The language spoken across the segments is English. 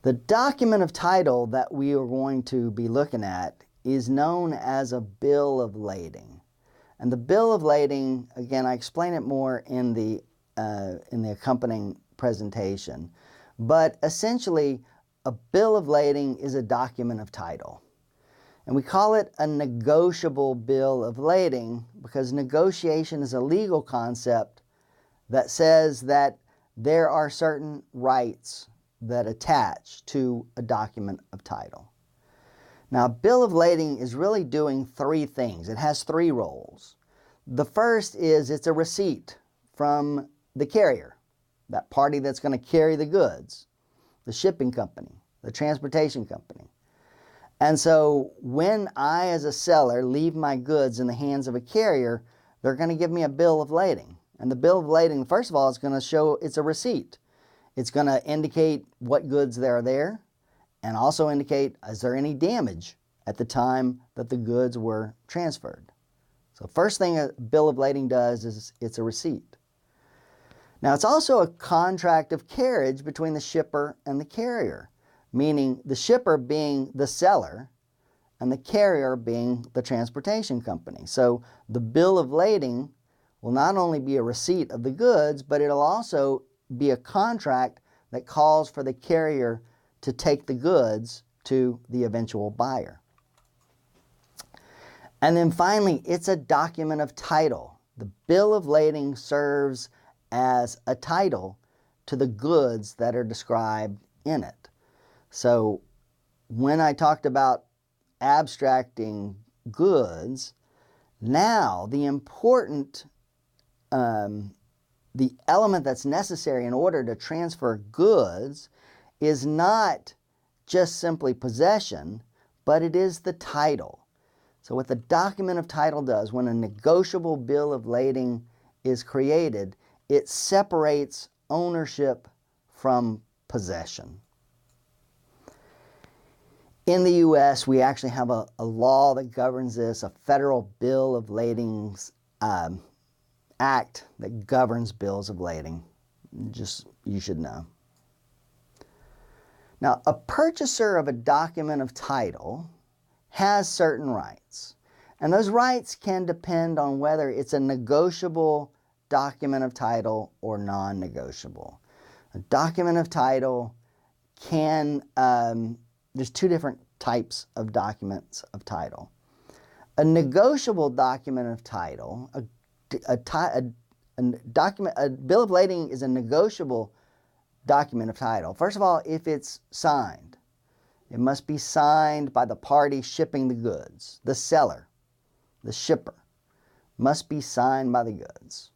The document of title that we are going to be looking at is known as a bill of lading. And the bill of lading, again, I explain it more in the accompanying presentation, but essentially a bill of lading is a document of title. And we call it a negotiable bill of lading because negotiation is a legal concept that says that there are certain rights that attach to a document of title. Now, a bill of lading is really doing three things. It has three roles. The first is it's a receipt from the carrier, that party that's going to carry the goods, the shipping company, the transportation company. And so when I, as a seller, leave my goods in the hands of a carrier, they're going to give me a bill of lading. And the bill of lading, first of all, is going to show it's a receipt. It's going to indicate what goods there are there and also indicate is there any damage at the time that the goods were transferred. So first thing a bill of lading does is it's a receipt. Now it's also a contract of carriage between the shipper and the carrier, meaning the shipper being the seller and the carrier being the transportation company. So the bill of lading will not only be a receipt of the goods, but it'll also be a contract that calls for the carrier to take the goods to the eventual buyer. And then finally, it's a document of title. The bill of lading serves as a title to the goods that are described in it. So when I talked about abstracting goods, now the important the element that's necessary in order to transfer goods is not just simply possession, but it is the title. So what the document of title does, when a negotiable bill of lading is created, it separates ownership from possession. In the U.S., we actually have a law that governs this, a federal bill of ladings act that governs bills of lading. Just, you should know. Now, a purchaser of a document of title has certain rights. And those rights can depend on whether it's a negotiable document of title or non-negotiable. A document of title can, there's two different types of documents of title. A negotiable document of title, a bill of lading is a negotiable document of title. First of all, if it's signed, it must be signed by the party shipping the goods. The seller, the shipper, must be signed by the goods.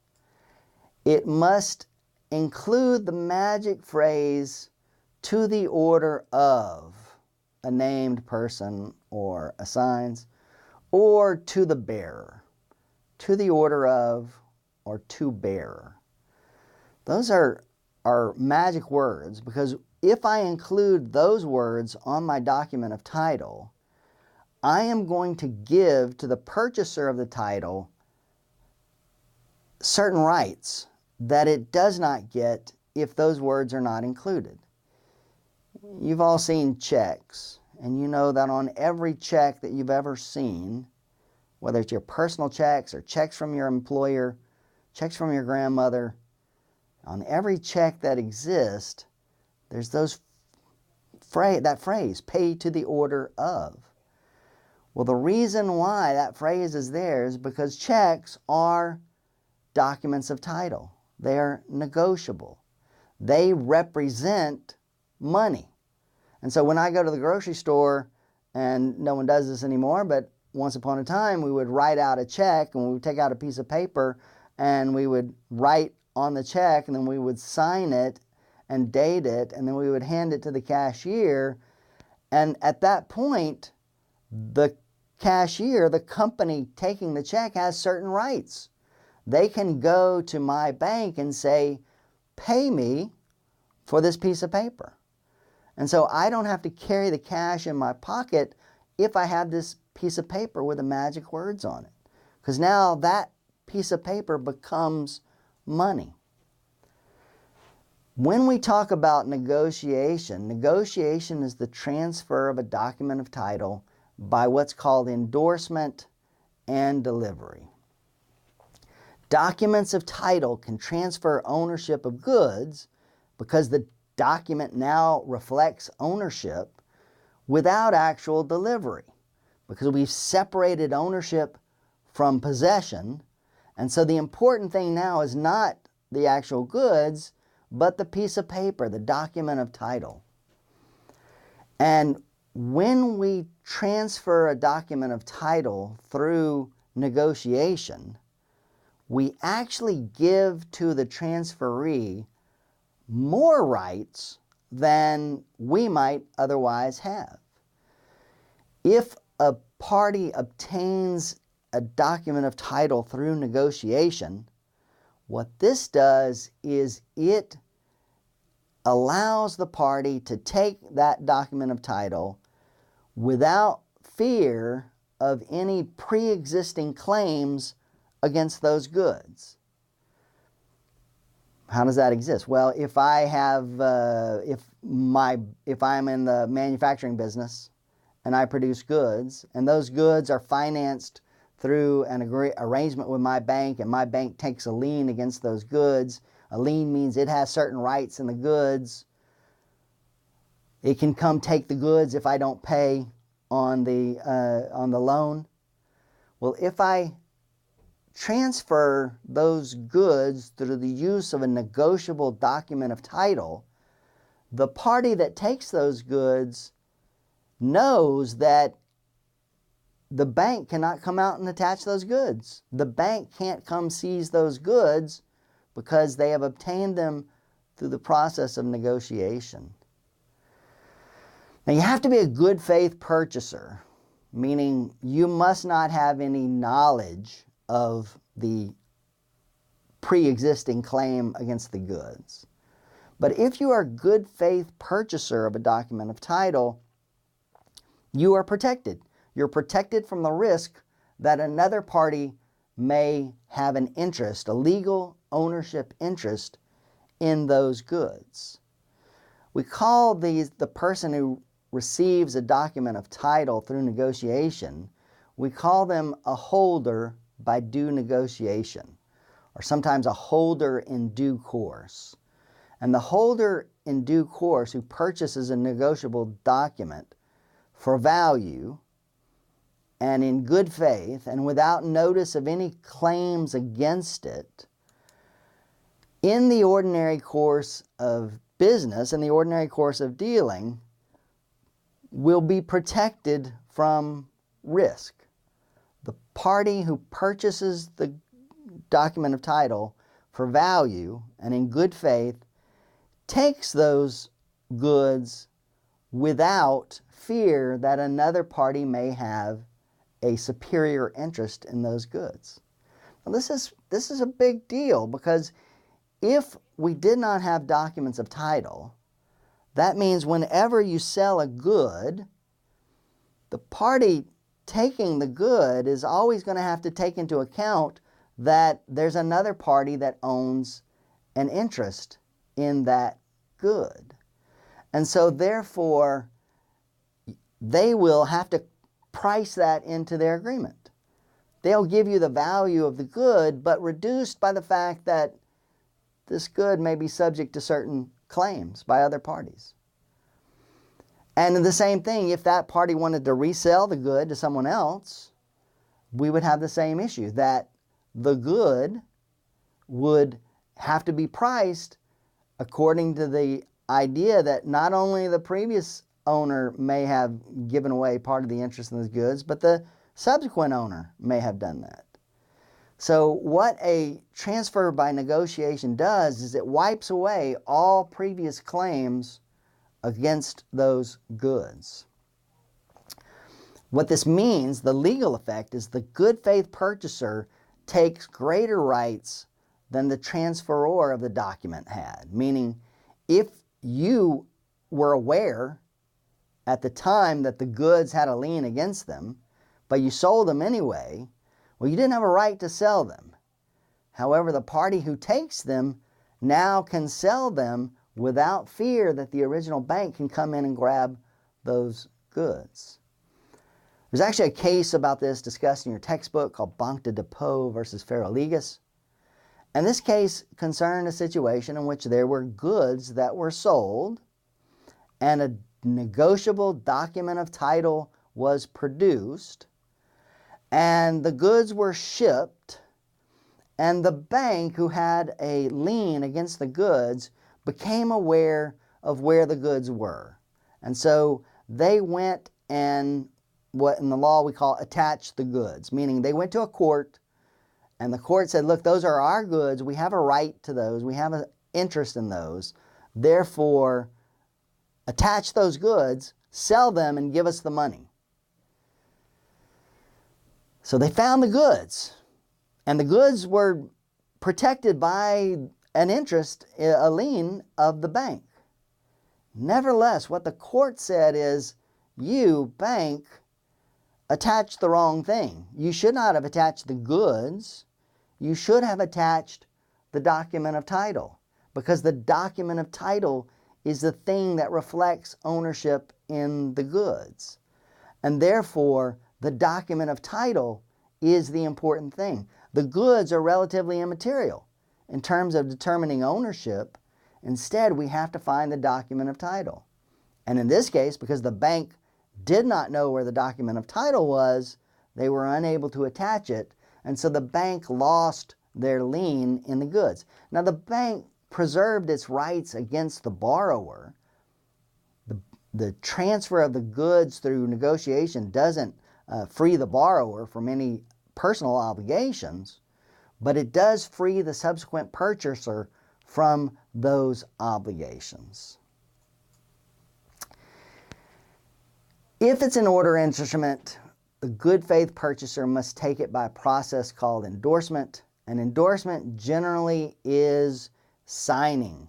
It must include the magic phrase, "to the order of" a named person or assigns, or "to the bearer." To the order of, or to bearer. Those are magic words because if I include those words on my document of title, I am going to give to the purchaser of the title certain rights that it does not get if those words are not included. You've all seen checks, and you know that on every check that you've ever seen, whether it's your personal checks or checks from your employer, checks from your grandmother, on every check that exists, there's that phrase, "pay to the order of." Well, the reason why that phrase is there is because checks are documents of title. They are negotiable. They represent money. And so when I go to the grocery store, and no one does this anymore, but once upon a time we would write out a check and we would take out a piece of paper and we would write on the check and then we would sign it and date it and then we would hand it to the cashier. And at that point, the cashier, the company taking the check, has certain rights. They can go to my bank and say, "pay me for this piece of paper." And so I don't have to carry the cash in my pocket if I have this piece of paper with the magic words on it. Because now that piece of paper becomes money. When we talk about negotiation, negotiation is the transfer of a document of title by what's called endorsement and delivery. Documents of title can transfer ownership of goods because the document now reflects ownership without actual delivery, because we've separated ownership from possession. And so the important thing now is not the actual goods, but the piece of paper, the document of title. And when we transfer a document of title through negotiation, we actually give to the transferee more rights than we might otherwise have. If a party obtains a document of title through negotiation, what this does is it allows the party to take that document of title without fear of any pre-existing claims against those goods. How does that exist? Well, if I have, if I'm in the manufacturing business and I produce goods, and those goods are financed through an arrangement with my bank, and my bank takes a lien against those goods. A lien means it has certain rights in the goods. It can come take the goods if I don't pay on the loan. Well, if I transfer those goods through the use of a negotiable document of title, the party that takes those goods knows that the bank cannot come out and attach those goods. The bank can't come seize those goods because they have obtained them through the process of negotiation. Now, you have to be a good faith purchaser, meaning you must not have any knowledge of the pre-existing claim against the goods. But if you are a good faith purchaser of a document of title, you are protected. You're protected from the risk that another party may have an interest, a legal ownership interest in those goods. We call the person who receives a document of title through negotiation, we call them a holder by due negotiation, or sometimes a holder in due course. And the holder in due course who purchases a negotiable document for value and in good faith and without notice of any claims against it, in the ordinary course of business, in the ordinary course of dealing, will be protected from risk. The party who purchases the document of title for value and in good faith takes those goods without fear that another party may have a superior interest in those goods. Now, this is a big deal, because if we did not have documents of title, that means whenever you sell a good, the party taking the good is always going to have to take into account that there's another party that owns an interest in that good. And so therefore, they will have to price that into their agreement. They'll give you the value of the good, but reduced by the fact that this good may be subject to certain claims by other parties. And the same thing, if that party wanted to resell the good to someone else, we would have the same issue, that the good would have to be priced according to the idea that not only the previous owner may have given away part of the interest in those goods, but the subsequent owner may have done that. So what a transfer by negotiation does is it wipes away all previous claims against those goods. What this means, the legal effect, is the good faith purchaser takes greater rights than the transferor of the document had. Meaning, if you were aware at the time that the goods had a lien against them, but you sold them anyway, well, you didn't have a right to sell them. However, the party who takes them now can sell them without fear that the original bank can come in and grab those goods. There's actually a case about this discussed in your textbook called Banque de Depot versus Ferrolegas. And this case concerned a situation in which there were goods that were sold and a negotiable document of title was produced, and the goods were shipped, and the bank who had a lien against the goods became aware of where the goods were. And so they went and, what in the law we call attach the goods, meaning they went to a court and the court said, look, those are our goods, we have a right to those, we have an interest in those, therefore attach those goods, sell them, and give us the money. So they found the goods, and the goods were protected by an interest, a lien of the bank. Nevertheless, what the court said is, you, bank, attached the wrong thing. You should not have attached the goods. You should have attached the document of title, because the document of title is the thing that reflects ownership in the goods. And therefore, the document of title is the important thing. The goods are relatively immaterial in terms of determining ownership. Instead, we have to find the document of title. And in this case, because the bank did not know where the document of title was, they were unable to attach it, and so the bank lost their lien in the goods. Now, the bank preserved its rights against the borrower. The transfer of the goods through negotiation doesn't free the borrower from any personal obligations, but it does free the subsequent purchaser from those obligations. If it's an order instrument, the good faith purchaser must take it by a process called endorsement. An endorsement generally is signing.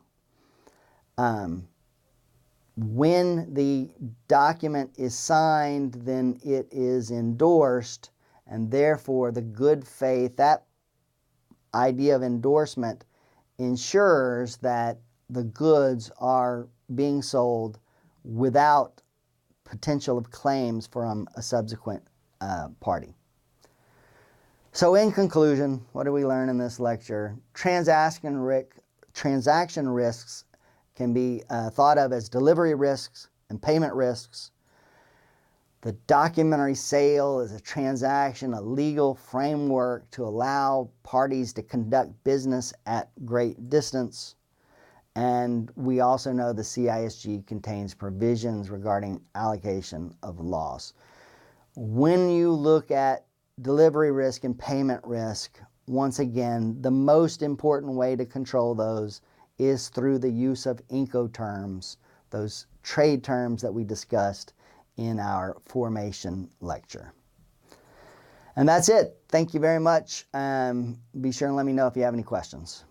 When the document is signed, then it is endorsed, and therefore the good faith, that idea of endorsement, ensures that the goods are being sold without potential of claims from a subsequent party. So in conclusion, what do we learn in this lecture? Transaction risks can be thought of as delivery risks and payment risks. The documentary sale is a transaction, a legal framework to allow parties to conduct business at great distance. And we also know the CISG contains provisions regarding allocation of loss. When you look at delivery risk and payment risk, once again, the most important way to control those is through the use of Incoterms, those trade terms that we discussed in our formation lecture. And that's it. Thank you very much. Be sure and let me know if you have any questions.